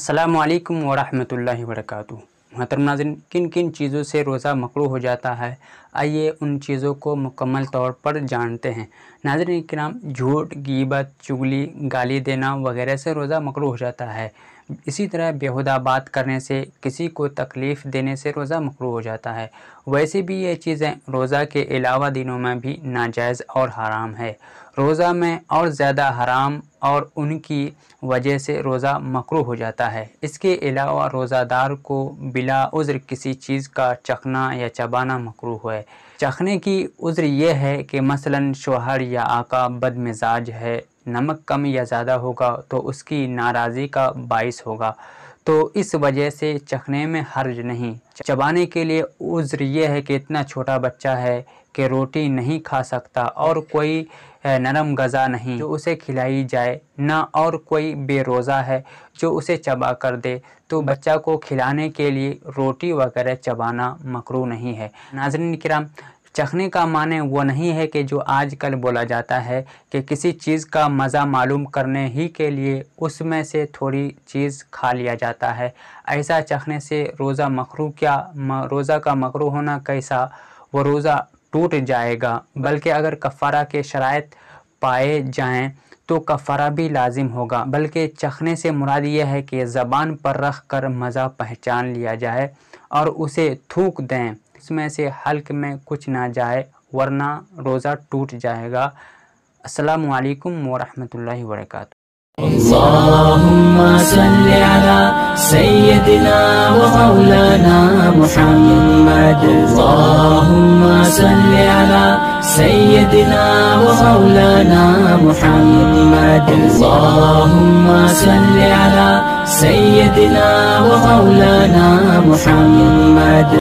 अस्सलामु अलैकुम वरहमतुल्लाहि वबरकातुहू। मोहतरम नाज़रीन, किन किन चीज़ों से रोज़ा मकरूह हो जाता है, आइए उन चीज़ों को मुकम्मल तौर पर जानते हैं। नाज़रीन किराम, झूठ, गीबत, चुगली, गाली देना वगैरह से रोज़ा मकरूह हो जाता है। इसी तरह बेहुदा बात करने से, किसी को तकलीफ़ देने से रोज़ा मकरूह हो जाता है। वैसे भी ये चीज़ें रोज़ा के अलावा दिनों में भी नाजायज़ और हराम है। रोज़ा में और ज़्यादा हराम और उनकी वजह से रोज़ा मकरूह हो जाता है। इसके अलावा रोज़ादार को बिला उज़्र किसी चीज़ का चखना या चबाना मकरूह है। चखने की उज़्र ये है कि मसलन शौहर या आका बदमिजाज है, नमक कम या ज़्यादा होगा तो उसकी नाराज़गी का बाइस होगा, तो इस वजह से चखने में हर्ज नहीं। चबाने के लिए उज़्र ये है कि इतना छोटा बच्चा है कि रोटी नहीं खा सकता और कोई नरम गज़ा नहीं जो उसे खिलाई जाए, ना और कोई बेरोज़ा है जो उसे चबा कर दे, तो बच्चा को खिलाने के लिए रोटी वगैरह चबाना मकरूह नहीं है। नाज़रीन किराम, चखने का माने वो नहीं है कि जो आजकल बोला जाता है कि किसी चीज़ का मज़ा मालूम करने ही के लिए उसमें से थोड़ी चीज़ खा लिया जाता है। ऐसा चखने से रोज़ा मकरूह क्या, रोज़ा का मकरूह होना कैसा, वो रोज़ा टूट जाएगा। बल्कि अगर कफ़ारा के शराइत पाए जाएं तो कफ़ारा भी लाजिम होगा। बल्कि चखने से मुराद ये है कि ज़बान पर रख कर मज़ा पहचान लिया जाए और उसे थूक दें, इसमें से हल्क में कुछ ना जाए, वरना रोज़ा टूट जाएगा। अस्सलामु अलैकुम वरहमतुल्लाहि वबरकातुहू। अल्लाहुम्मा सल्लि अला सय्यदिना व मौलाना मुहम्मद। अल्लाहुम्मा सल्लि अला सय्यदिना व मौलाना मुहम्मद। अल्लाहुम्मा सल्लि अला सय्यदिना व मौलाना मुहम्मद।